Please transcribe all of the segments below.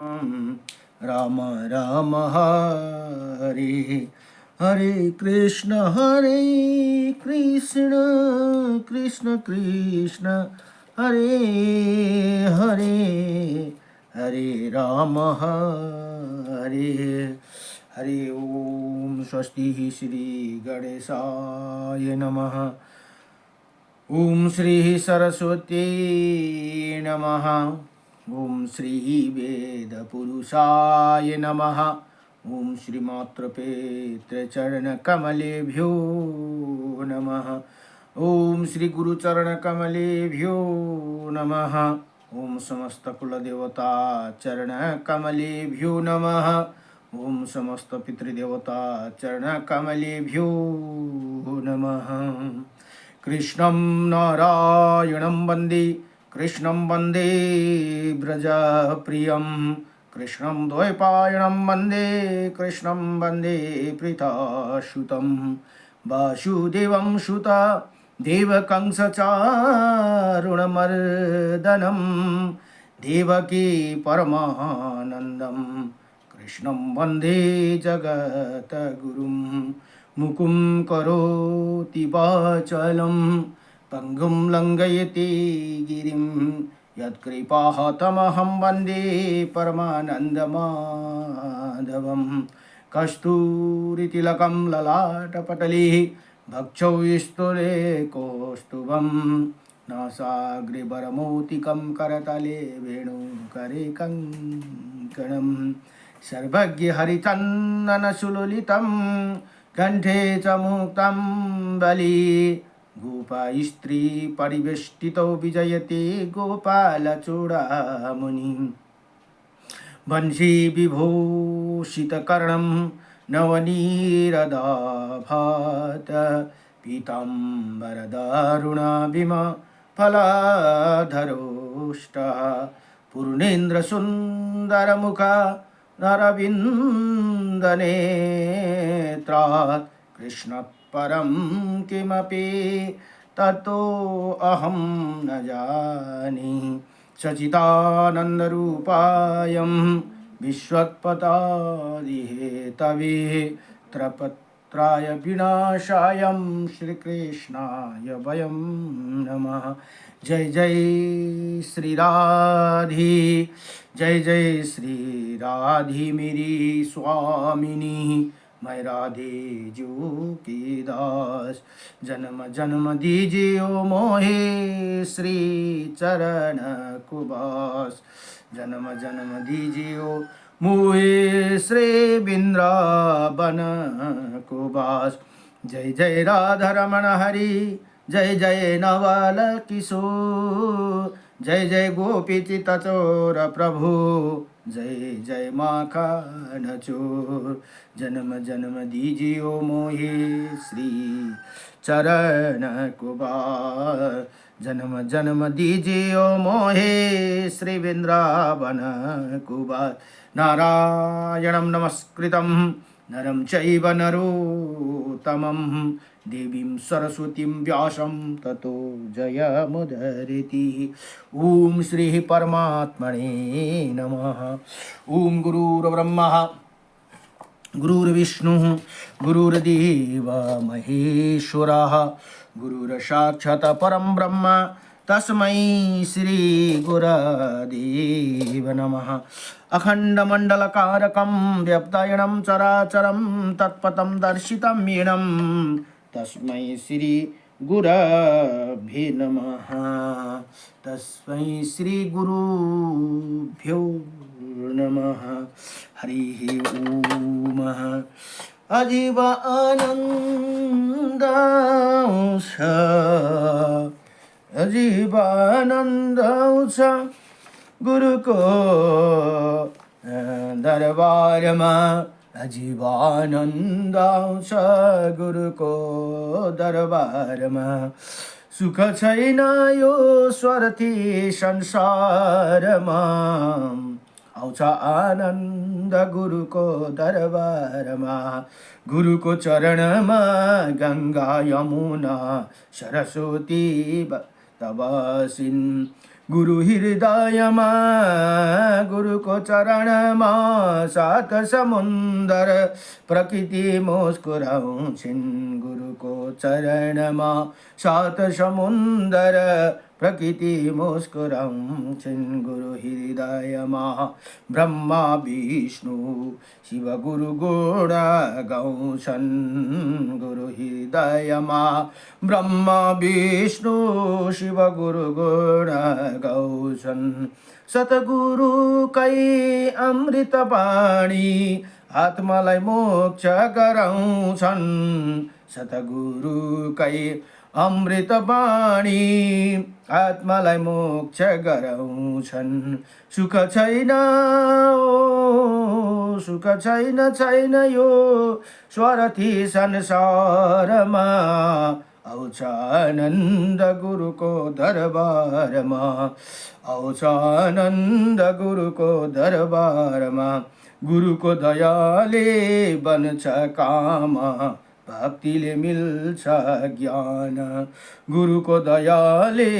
राम राम हरे हरे कृष्ण कृष्ण कृष्ण हरे हरे हरे राम हरे हरे ओम स्वस्ति श्री गणेशाय नमः। ओम श्री सरस्वती नमः। ओम श्री वेदपुरुषाय नमः। ओम श्री मातृपेत्र चरण कमलेभ्यो नमः। ओम श्री गुरुचरण कमलेभ्यो नमः। ओम समस्त कुल देवता चरण कमलेभ्यो नमः। ओम समस्त पितृदेवता चरण कमलेभ्यो नमः। कृष्णं नारायणं वन्दे कृष्णं वन्दे व्रजप्रियं कृष्णं द्वैपायनं वन्दे कृष्णं वन्दे प्रीताशुतं वासुदेवं सुता देवकं सचारुणमर्दनं देवकी परमानन्दं कृष्णं वन्दे जगद्गुरुं मुकुं करोति वाचालं पङ्गुं लङ्घयति गिरिं यत्कृपातमहं वन्दे परमानन्दमाधवं कस्तूरितिलकं ललाटपटले भक्षौ स्तुले कौस्तुभं नासाग्रे करतले वेणुकरे कङ्कणं सर्वज्ञ हरिचन्दनसुललितं कंठे च मुक्तं बलि गोपस्त्री परिवेष्टितो विजयते गोपालचूडामणि वंशी विभूषितकर्णं नवनीरदाभात पीताम्बरदारुणाभिमा फलाधरोष्टः पूर्णेन्द्रसुन्दरमुखा नरविन्दनेत्रात् कृष्णात् परं किमपि ततो अहं न जाने सच्चिदानन्दरूपायं विश्वत्पदादिहेतवे त्रपत्राय विनाशायं श्रीकृष्णाय वयं नमः। जय जय श्री राधे जय जय श्री राधे मेरी स्वामिनी मैं राधे जो की दास जन्म जन्म दीजिए ओ मोहे श्री चरण कुबास जन्म जन्म दीजिए ओ मोहे श्री वृंदावन कुबास। जय जय राधा रमण हरि जय जय नवल किशोर जय जय गोपी चितचोर प्रभु जय जय माखन चोर जन्म जन्म दीजिए ओ मोहे श्री चरण कुबार जन्म जन्म दीजिए ओ मोहे श्री वृंदावन कुबार। नारायणं नमस्कृतं नरं चैव नरोत्तमं देवीं सरस्वतीं व्यासं ततो जयमुदीरयति। ओम श्री परमात्मने नमः। ओम गुरुर्ब्रह्मा गुरुर्विष्णुः गुरुर्देव महेश्वरः गुरुर्साक्षात् परं ब्रह्म तस्मै श्री गुरुदेव नमः। अखण्डमण्डलकारकं व्यप्तयनं चराचरं तत्पथं दर्शितं येनं तस्मै श्री गुरभ्यो नमः। तस्मै श्री गुरुभ्यो नमः। हरिः ओम। अजीव आनन्दांश अजीवानन्दांश गुरु को दरबार में अजीवानन्दांश गुरु को दरबार में सुख छैन यो स्वार्थी संसारमा आउँछ आनन्द गुरुको दरबारमा। गुरुको चरणमा गंगा यमुना सरस्वती तबसिन् गुरु हृदयमा गुरुको चरणमा सात समुन्दर प्रकृति मुस्कुराउँछिन् गुरुको चरणमा सात समुन्दर प्रकृति मुस्कुराउँछिन् गुरु हृदयमा ब्रह्मा विष्णु शिव गुरु गुण गाउँछन् गुरु हृदयमा ब्रह्मा विष्णु शिव गुरु गुण गाउँछन् सतगुरुकै अमृत बाणी आत्मालाई मोक्ष गराउँछन् सतगुरुकै अमृत बाणी आत्मालाई मोक्ष गराउँछन् सुख छैन ओ सुख छैन छैन यो स्वार्थी संसारमा आउँछ आनन्द गुरुको दरबारमा आउँछ आनन्द गुरुको दरबारमा गुरुको दयाले बन्छ काम भक्तिले मिल्छ ज्ञान गुरुको दयाले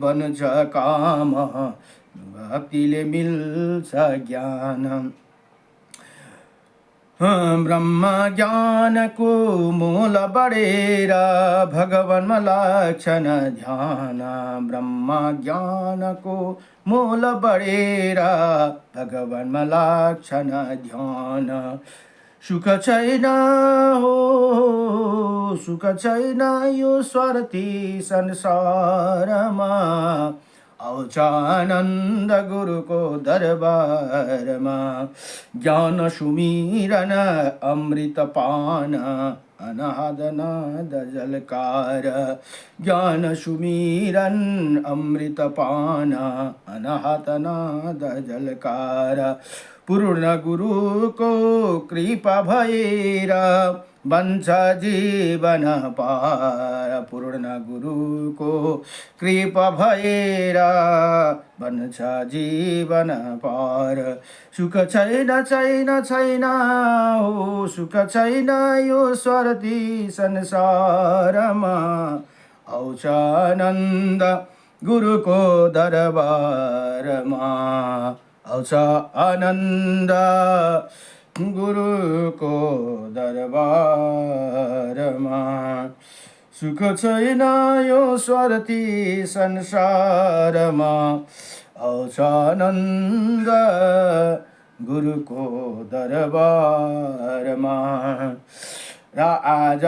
बन्छ काम भक्तिले मिल्छ ज्ञान ब्रह्म ज्ञानको मूल बढेर भगवानमा लाग्छन् ध्यान ब्रह्म ज्ञानको मूल बढेर भगवानमा लाग्छन् ध्यान सुख छैन हो सुख छैन यो स्वार्थी संसारमा आउँछ आनन्द गुरुको दरबारमा ज्ञान सुमिरन अमृत पान अनाद नाद जलकार ज्ञान सुमिरन अमृत पान अनाहत नाद जलकार पूर्ण गुरुको कृपा भएर बन्छ जीवन पार पूर्ण गुरुको कृपा भएर बन्छ जीवन पार सुख छैन छैन छैन हो सुख छैन यो स्वार्थी संसारमा आउँछ आनन्द गुरुको दरबारमा आउँछ आनन्द गुरुको दरबारमा सुख छैन यो स्वार्थी संसारमा आउँछ आनन्द गुरुको दरबारमा र आज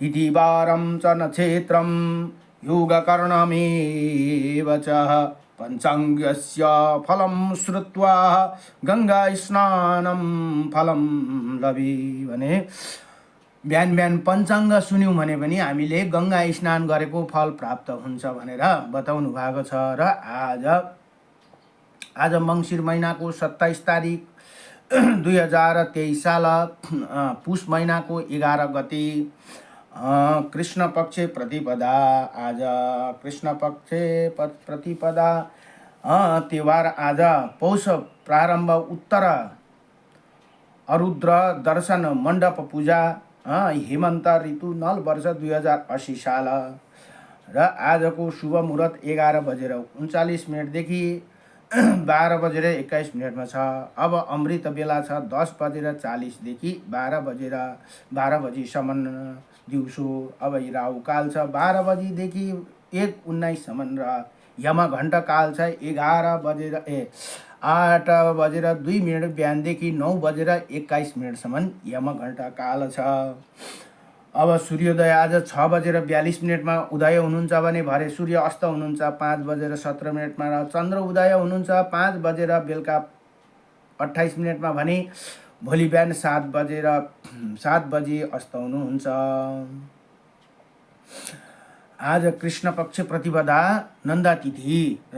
तिथिवारं च नक्षत्रं योगकर्णमेव च पञ्चाङ्गस्य फलं श्रुत्वा गङ्गा स्नानं फलं लभि भने बिहान बिहान पञ्चाङ्ग सुन्यौँ भने पनि हामीले गङ्गा स्नान गरेको फल प्राप्त हुन्छ भनेर बताउनु भएको छ र आज मङ्सिर महिनाको 27 तारिक 2023 साल पुष महिनाको 11 गते कृष्ण पक्ष प्रतिपदा आज कृष्ण पक्ष प्रतिपदा तिहार आज पौष प्रारम्भ उत्तर अरुद्र दर्शन मण्डप पूजा हेमन्त ऋतु नल वर्ष 2080 साल र आजको शुभ मुहूर्त 11:39 देखि 12:21 छ। अब अमृत बेला छ 10:40 देखि 12 बजीसम्म दिउँसो। अब राहु काल छ 12 बजीदेखि 1:19 र यम घण्टा काल छ 8:02 बिहानदेखि 9:21 यम घण्टा काल छ। अब सूर्योदय आज 6:42 उदय हुनुहुन्छ भने भरे सूर्य अस्त हुनुहुन्छ 5:17 र चन्द्र उदय हुनुहुन्छ 5 बजेर बेलुका 28 भने भोलि बिहान 7 बजे अस्त हुनुहुन्छ। आज कृष्ण पक्ष प्रतिपदा नन्दा तिथि र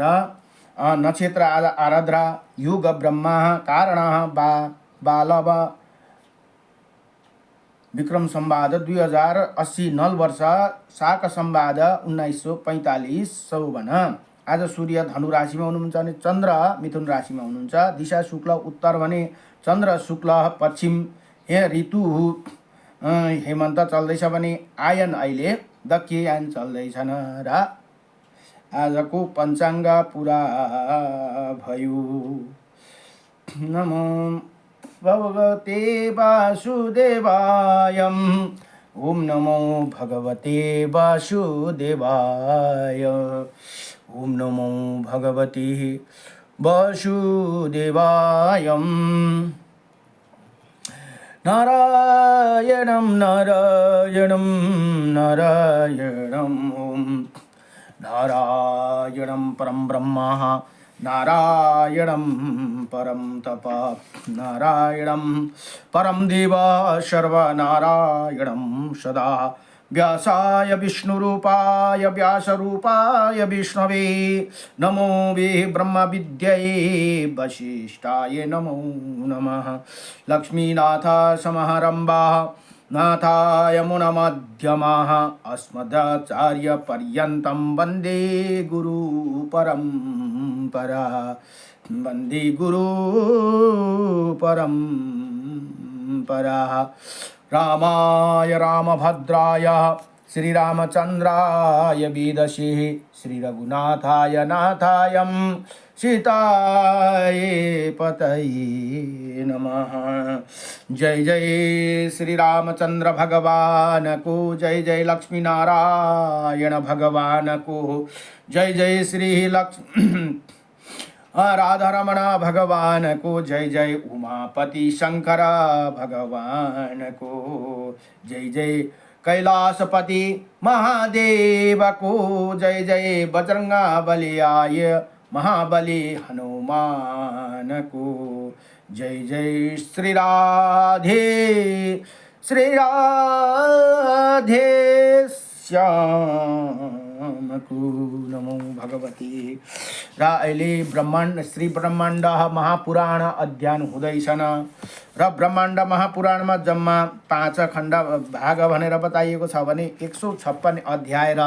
नक्षत्र आज आराद्रा युग ब्रह्मा कारण बालव विक्रम संवाद 2080 नल वर्ष शाक संवाद 1945 सौवन। आज सूर्य धनु राशिमा हुनुहुन्छ भने चन्द्र मिथुन राशिमा हुनुहुन्छ। दिशा शुक्ल उत्तर भने चन्द्र शुक्ल पश्चिम ऋतु हेमन्त चल्दैछ भने आयन अहिले दक्षिण चल्दैछन् र आजको पञ्चाङ्ग पुरा भयो। नमो भगवते वासुदेवाय। ओम नमो भगवते वासुदेवाय। ओम नमो भगवते वासुदेवाय। नारायणं नारायणं नारायणं ओम नारायणं परं ब्रह्म नारायणं परं तप नारायणं परं देव सर्वनारायणं सदा व्यासाय विष्णुरूपाय व्यासरूपाय विष्णवे नमो वे ब्रह्मविद्याये वसिष्ठाय नमो नमः। लक्ष्मीनाथ समारम्भा नाथाय मुनमध्यमाः अस्मदाचार्यपर्यन्तं वन्दे गुरुपरम्परा वन्दे गुरुपरम्परा। रामाय रामभद्राय श्रीरामचन्द्राय वेदसे श्रीरघुनाथाय नाथाय सीताय पतये नमः। जय जय श्री रामचंद्र भगवान को, जय जय लक्ष्मी नारायण भगवान को, जय जय श्री लक्ष्मी राधा रमण भगवान को, जय जय उमापति शंकर भगवान को, जय जय कैलाशपति महादेव को, जय जय बजरंगबलियाय महाबली हनुमान को, जय जय श्री राधे श्याम को। नमो भगवती। र अहिले श्री ब्रह्माण्ड महापुराण अध्ययन हुँदैछन् र ब्रह्माण्ड महापुराणमा जम्मा 5 खण्ड भाग भनेर बताइएको छ भने 156 अध्याय र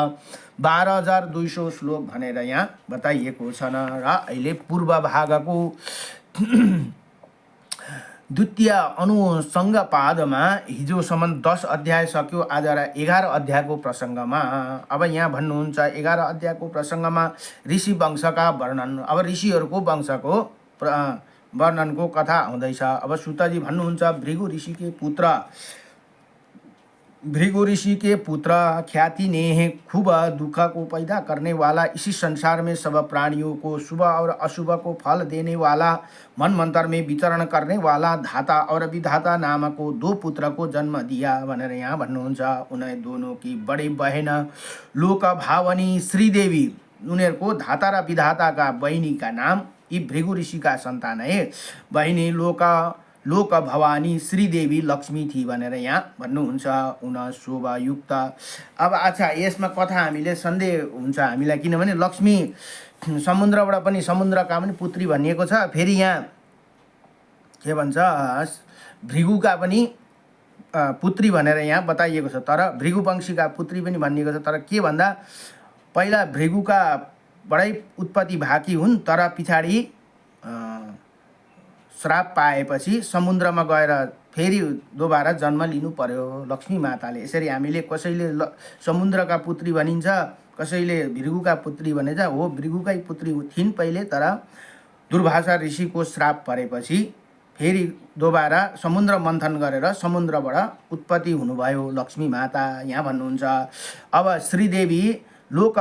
12,200 श्लोक भनेर यहाँ बताइएको छ। र अहिले पूर्व भागको द्वितीय अनुसङ्ग पादमा हिजोसम्म 10 अध्याय सक्यो। आज 11 अध्यायको प्रसङ्गमा अब यहाँ भन्नुहुन्छ 11 अध्यायको प्रसङ्गमा ऋषि वंशका वर्णन, अब ऋषिहरूको वंशको वर्णनको कथा आउँदैछ। अब सुतजी भन्नुहुन्छ भृगु ऋषि के पुत्र ख्याति ने खूब दुख को पैदा करने वाला, इसी संसार में सब प्राणियों को शुभ और अशुभ को फल देने वाला, मन मंत्र में विचरण करने वाला धाता और विधाता नाम को 2 पुत्र को जन्म दिया भनेर यहाँ भन्नुहुन्छ। उन्हें दोनों की बड़ी बहन लोक भावनी श्रीदेवी, उनीहरूको धाता र विधाताका बहिनीका नाम यी भृगु ऋषिका सन्तान है। बहिनी लोक भवानी श्रीदेवी लक्ष्मी थिए भनेर यहाँ भन्नुहुन्छ। उन शोभायुक्त। अब अच्छा, यसमा कथा हामीले सन्देह हुन्छ हामीलाई, किनभने लक्ष्मी समुद्रबाट पनि समुद्रका पनि पुत्री भनिएको छ। फेरि यहाँ के भन्छ भृगुका पनि पुत्री भनेर यहाँ बताइएको छ, तर भृगुवंशीका पुत्री पनि भनिएको छ। तर के भन्दा पहिला भृगुका बडै उत्पत्ति भाकी हुन्, तर पछाडि श्राप पाएपछि समुद्रमा गएर फेरि दोबारा जन्म लिनु पर्यो लक्ष्मी माताले। यसरी हामीले कसैले समुद्रका पुत्री भनिन्छ, कसैले भृगुका पुत्री भनिन्छ। हो, भृगुकै पुत्री थिइन् पहिले, तर दुर्वासा ऋषिको श्राप परेपछि फेरि दोबारा समुद्र मन्थन गरेर समुद्रबाट उत्पत्ति हुनुभयो लक्ष्मी माता यहाँ भन्नुहुन्छ। अब श्रीदेवी लोक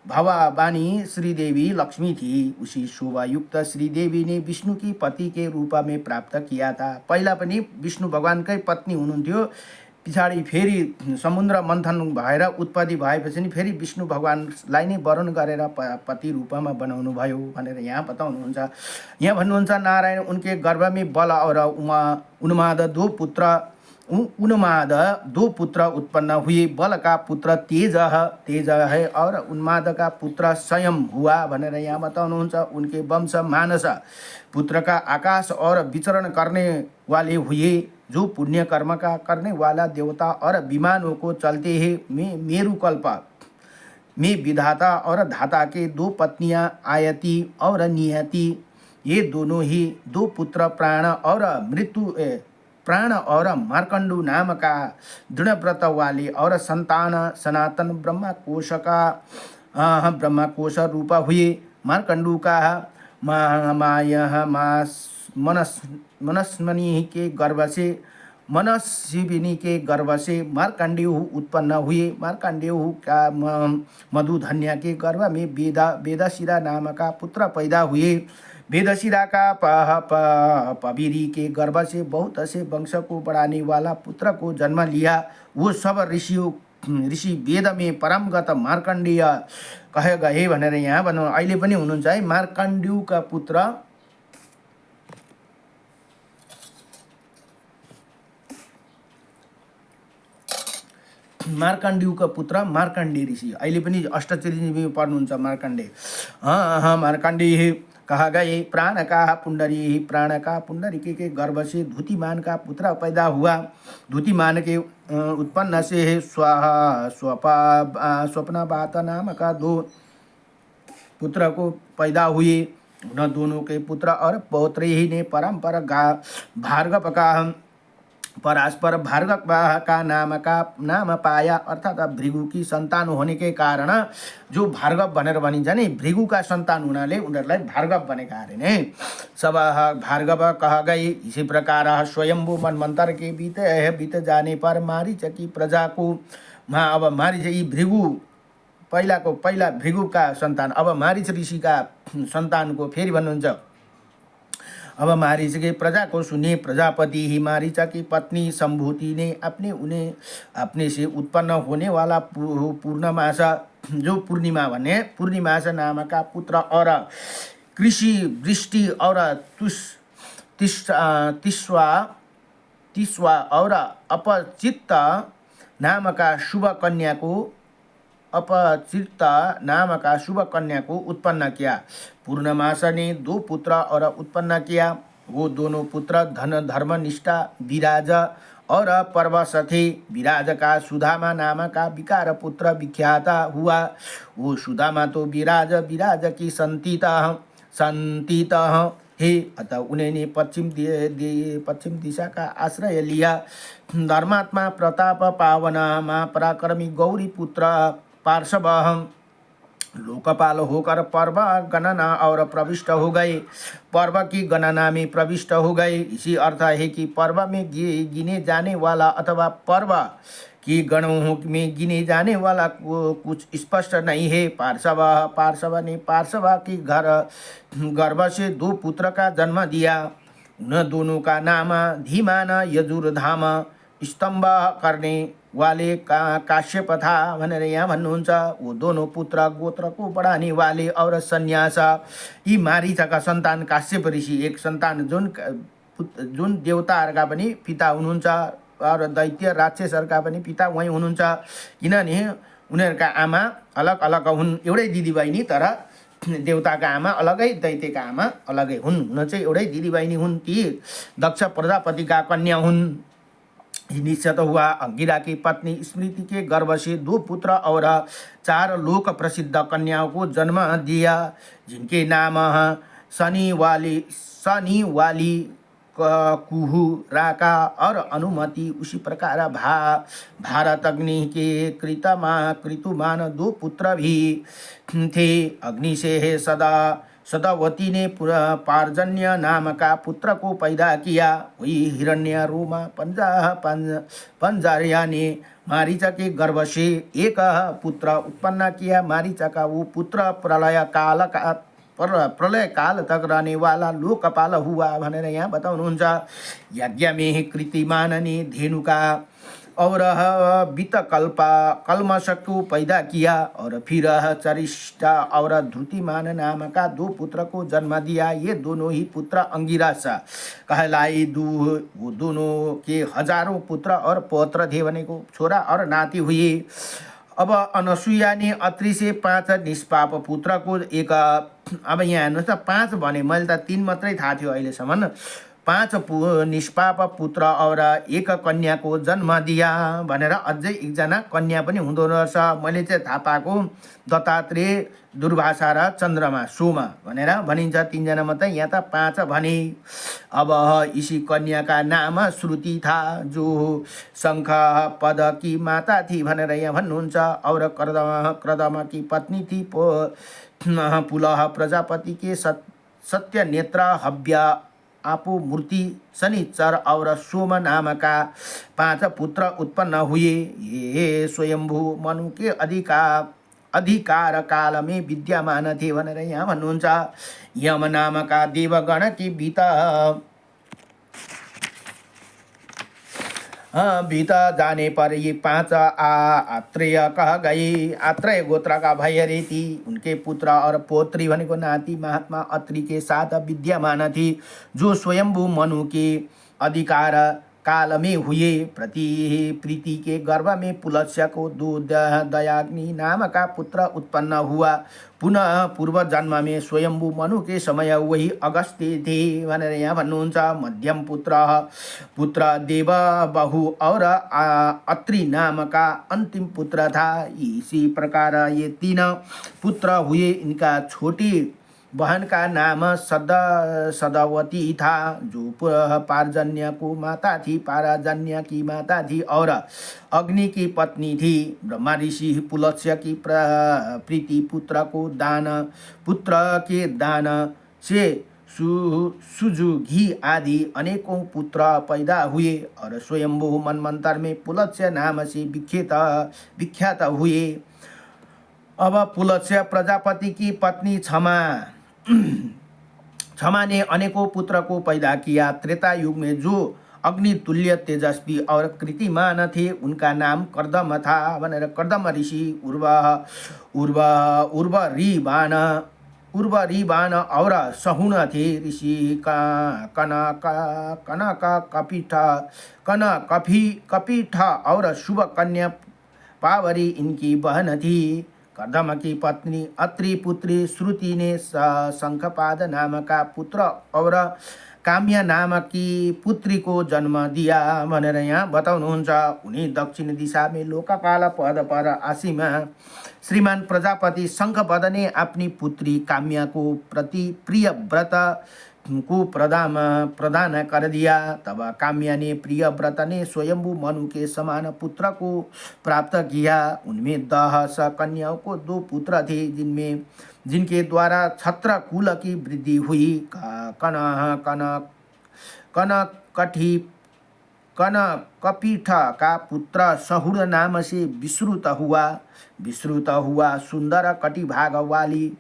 भवानी श्रीदेवी लक्ष्मी थी। उसी शोभायुक्त श्रीदेवी ने विष्णु की पति के रूप में प्राप्त किया था। पहिला पनि विष्णु भगवानकै पत्नी हुनुहुन्थ्यो, पछाडि फेरि समुद्र मन्थन भएर उत्पत्ति भएपछि नि फेरि विष्णु भगवानलाई नै वरण गरेर पति रूपमा बनाउनु भयो भनेर यहाँ बताउनुहुन्छ। यहाँ भन्नुहुन्छ नारायण उनके गर्भ में बल और उन्माद दो पुत्र उत्पन्न हुए। बल का पुत्र तेज है और उन्माद का पुत्र स्वयं हुआ भनेर यहाँ बताउनुहुन्छ। उनके वंश मानस पुत्र का आकाश और विचरण करने वाले हुए, जो पुण्य कर्म का करने वाला देवता और विमानों को चलते हैं। मेरुकल्प में विधाता और धाता के 2 पत्नियां आयति और नियति, ये दोनों ही 2 पुत्र प्राण और मार्कंडू नाम का दृढ़ व्रत वाले और संतान सनातन ब्रह्मा कोश का ब्रह्मकोश रूप हुए। मार्कंडू का माया मनस्मनी के गर्भ से मनस्विनी के गर्भ से मार्कंडेय उत्पन्न हुए। मार्कंडेय का मधुधन्या के गर्भ में वेदशिरा नाम का पुत्र पैदा हुए। वेदशिरा का पबीरी के गर्भ से बहुत से वंश को बढ़ाने वाला पुत्र को जन्म लिया। वो सब ऋषि वेद में परमगत मार्कंडेय कहे गए भनेर यहाँ भन्नु अहिले पनि हुनुहुन्छ है। मार्कंडेयका पुत्र मार्कंडेय ऋषि अहिले पनि अष्टचरी पढ्नुहुन्छ मार्कंडेय। मार्कंडेय कहा गए। प्राण का पुंडरी के गर्भ से धूतिमान का पुत्र पैदा हुआ। धूतिमान के उत्पन्न से स्वप्नवात नाम का 2 पुत्र को पैदा हुए। उन दोनों के पुत्र और पौत्र ही ने परम्पर भार्गव का परास्पर भार्गव का नाम पाया। अर्थात भृगु की संतान होने के कारण जो भार्गव भनेर भनिन्छ नि, भृगु का संतान हुनाले उनीहरूलाई भार्गव भनेका अरे नै। सब भार्गव कह गए। इसी प्रकार स्वयंभू मनमंत्र के बीत जाने पर मारीच की प्रजा को अब मारीच यी भृगु पहिला भृगु का संतान, अब मारीच ऋषि का संतान को फेरि भन्नुहुन्छ। अब मारीच के प्रजा को सुने। प्रजापति ही मारीचा की पत्नी संभूति ने अपने से उत्पन्न होने वाला पूर्णमासा, जो पूर्णिमासा नाम का पुत्र और कृषि वृष्टि और तिस्वा और अपचित्त नाम का शुभ कन्या को उत्पन्न किया। पूर्णमासा ने 2 पुत्र और उत्पन्न किया। वो दोनों पुत्र धन धर्म निष्ठा विराज और पर्वश थे। विराज का सुदामा नाम का विकार पुत्र विख्यात हुआ। वो सुदामा तो विराज की संतीत है। अतः उन्होंने पश्चिम दिशा का आश्रय लिया। धर्मात्मा प्रताप पावनमा पराक्रमी गौरी पुत्र पार्श्व लोकपाल होकर पर्व गणना और प्रविष्ट हो गए। पर्व की गणना में प्रविष्ट हो गए। इसी अर्थ है कि पर्व में गिने जाने वाला अथवा पर्व की गणों में गिने जाने वाला कुछ स्पष्ट नहीं है। पार्श्व ने पार्श्व की गर्भ से 2 पुत्र का जन्म दिया। उन दोनों का नाम धीमान यजुर्धाम स्तंभ करने वाले काश्यप था भनेर यहाँ भन्नुहुन्छ। वो दोनों पुत्र गोत्र को बढ़ाने वाले और सन्यास। यी मारीचका सन्तान काश्यप ऋषि एक सन्तान जुन देवताहरूका पनि पिता हुनुहुन्छ और दैत्य राक्षसहरूका पनि पिता उही हुनुहुन्छ। किनभने उनीहरूका आमा अलग अलग हुन्। एउटै दिदीबहिनी तर देवताका आमा अलगै दैत्यका आमा अलगै हुन्। हुन चाहिँ एउटै दिदीबहिनी हुन्। ती दक्ष प्रजापतिका कन्या हुन्। निश्चित हुआ। अंगिरा की पत्नी स्मृति के गर्भ से 2 पुत्र और 4 लोक प्रसिद्ध कन्याओं को जन्म दिया, जिनके नाम शनि वाली कुहू राका और अनुमति। उसी प्रकार भारत अग्नि के कृतुमान 2 पुत्र भी थे। अग्नि से है सदावती ने पार्जन्य नाम का पुत्र को पैदा किया। वही हिरण्य रोमा पंजारिया ने मारीचा के गर्भ से 1 पुत्र उत्पन्न किया। मारीचा का वो पुत्र प्रलय काल तक रहने वाला लोकपाल हुआ भनेर यहाँ बताउनुहुन्छ। यज्ञ में कृतिमान ने धेनु का और कल्मश को पैदा किया और फिर चरिष्ठा और ध्रुतिमान नाम का 2 पुत्र को जन्म दिया। ये दोनों ही पुत्र अंगिरस कहलाए। वो दोनों के हजारों पुत्र और पौत्र थे भने को छोरा और नाती हुए। अब अनसुया ने अत्रि से 5 निष्पाप पुत्र को एक अब यहाँ हेर्नुहोस् त 5 भने मैले त 3 मात्रै थाहा थियो अहिलेसम्म। 5 निष्पाप पुत्र और 1 कन्याको जन्म दिया भनेर अझै एकजना कन्या पनि हुँदो रहेछ। मैले चाहिँ थाहा पाएको दत्तात्रेय, दुर्वासा र चन्द्रमा, सोमा भनेर भनिन्छ। 3 जना मात्रै, यहाँ त 5 भने। अब इसी कन्या का नाम श्रुति था, जो शंख पद की माता थी भनेर यहाँ भन्नुहुन्छ। और कर्दम की पत्नी थी पुलह प्रजापति के सत्य नेत्र हव्य आपो मूर्ति शनिचर और सोम नाम का 5 पुत्र उत्पन्न हुए। ये स्वयंभू मनु के अधिकार काल में विद्यमान थे भनेर यहाँ भन्नुहुन्छ। यम नाम का देवगण की बीता जाने पर ये 5 आत्रेय कह गए। आत्रेय गोत्र का भैरी थी, उनके पुत्र और पौत्री भनेको नाती महात्मा अत्रि के साथ विद्यमान थी, जो स्वयंभू मनु के अधिकार काल में हुए। प्रीति के गर्भ में पुलस्त्य को दयाग्नि नाम का पुत्र उत्पन्न हुआ। पुनः पूर्व जन्म में स्वयंभू मनु के समय वही अगस्त्य थे भनेर यहाँ भन्नुहुन्छ। मध्यम पुत्र देव बहु और अत्रि नाम का अंतिम पुत्र था। इसी प्रकार ये 3 पुत्र हुए। इनका छोटी बहन का नाम सदावती था, जो पारजन्य को माता थी, पारजन्य की माता थी और अग्नि की पत्नी थी। ब्रह्मा ऋषि पुलस्त्य की प्रीति पुत्र के दान से सुजु घी आदि अनेकों पुत्र पैदा हुए और स्वयंभू मनमंत्र में पुलस्त्य नाम से विख्यात हुए। अब पुलस्त्य प्रजापति की पत्नी क्षमा ने अनेकों पुत्र को पैदा किया। त्रेता युग में जो अग्नि तुल्य तेजस्वी और कृतिमान थे, उनका नाम कर्दम था भनेर कर्दम ऋषि उर्वरीबान और सहुन थे। ऋषि कपिठ और शुभ कन्या पावरी इनकी बहन थी। कर्दम की पत्नी अत्रि पुत्री श्रुति ने शंखपाद नाम का पुत्र और काम्य नाम की पुत्री को जन्म दिया भनेर यहाँ बताउनुहुन्छ। उन्हीं दक्षिण दिशा में लोकपाल पद पर आसीमा श्रीमान प्रजापति शंखपद ने अपनी पुत्री काम्या को प्रति प्रिय व्रत को प्रदान कर दिया। तब काम्या ने प्रिय व्रत ने स्वयंभू मनु के समान पुत्र को प्राप्त किया। उनमें 10 कन्याओं को 2 पुत्र थे, जिनके द्वारा छत्र कुल की वृद्धि हुई। कपिठ का पुत्र सहुर नाम से विश्रुत हुआ। सुंदर कटिभाग वाली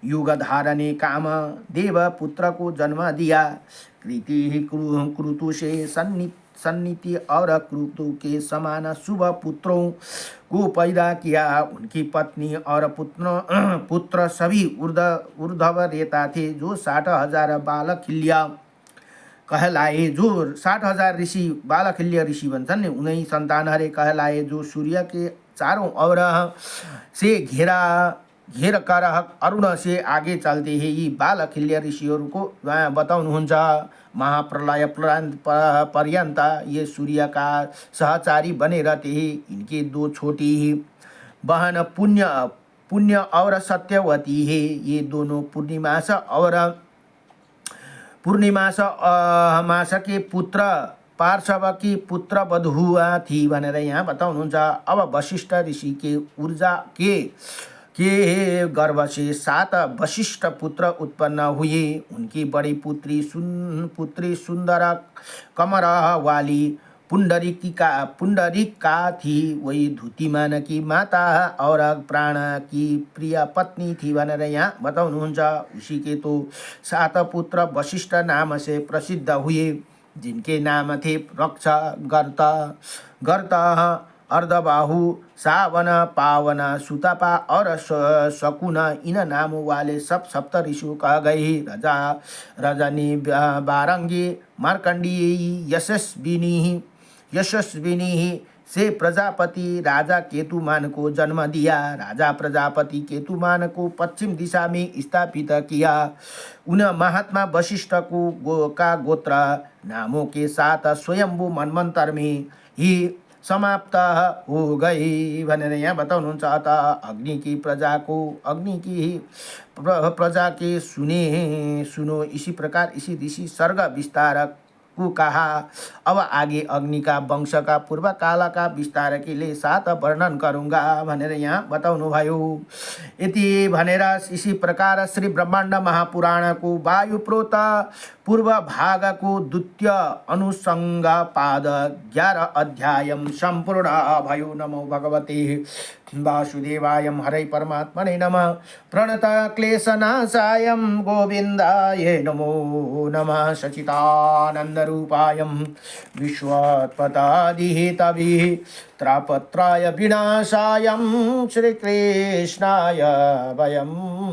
युगधार ने काम देव पुत्र को जन्म दिया। कृति क्रतु से सन्नीति और क्रतु के समान शुभ पुत्रों को पैदा किया। उनकी पत्नी और पुत्र सभी ऊर्ध्व रेता थे, जो 60,000 बालखिल्य कहलाए। जो 60,000 ऋषि बालखिल्य ऋषि भन्छन् नि, उनै सन्तानहरे कहलाए, जो सूर्य के चारों ओर से घेर कर अरुण से आगे चलते हैं। यी बालखिल्य ऋषिहरूको बताउनुहुन्छ। महाप्रलय पर्यंत ये सूर्य का सहचारी बने रहते हैं। इनके 2 छोटी बहन पुण्य और सत्यवती है। ये दोनों पूर्णिमास के पुत्र पार्श्व की पुत्र बधुआ थी भनेर यहाँ बताउनुहुन्छ। अब वशिष्ठ ऋषि के ऊर्जा के गर्भ से 7 वशिष्ठ पुत्र उत्पन्न हुए। उनकी बड़ी पुत्री सुंदर कमर वाली पुंडरीका थी। वही धुतिमान की माता और प्राण की प्रिय पत्नी थी भनेर यहाँ बताउनुहुन्छ। उसी के तो 7 पुत्र वशिष्ठ नाम से प्रसिद्ध हुए, जिनके नाम थे रक्ष, गर्त, अर्धबाहु, सावन, पावन, सुतपा और शकुन। इन नामों वाले सब 7 ऋषियों कह गए। रजनी, बारंगी, मार्कंडीय, यशस्विनी, से प्रजापति राजा केतुमान को जन्म दिया। राजा प्रजापति केतुमान को पश्चिम दिशा में स्थापित किया। उन महात्मा वशिष्ठ का गोत्र नामों के साथ स्वयंभू मनमंत्र में ही समाप्त हो गई भनेर यहाँ बताउनुहुन्छ। अतः अग्नि की प्रजा की प्रजा के सुनो इसी प्रकार इसी ऋषि सर्ग विस्तारक को कहा। अब आगे अग्नि का वंश का पूर्व काल का विस्तार के लिए साथ वर्णन करूँगा भनेर यहाँ बताउनु भयो। यति भनेर इसी प्रकार श्री ब्रह्माण्ड महापुराण को वायुप्रोत पूर्व भाग को द्वितीय अनुसंग पाद 11 अध्याय संपूर्ण भयो। नमो भगवते वासुदेवाय हरे परमात्मने नमः। प्रणत क्लेशनाशाय गोविन्दाय नमो नमः। सच्चिदानंद रूपाय विश्वोत्पत्तिहेतवे त्रापत्राय विनाशाय श्रीकृष्णाय वयम्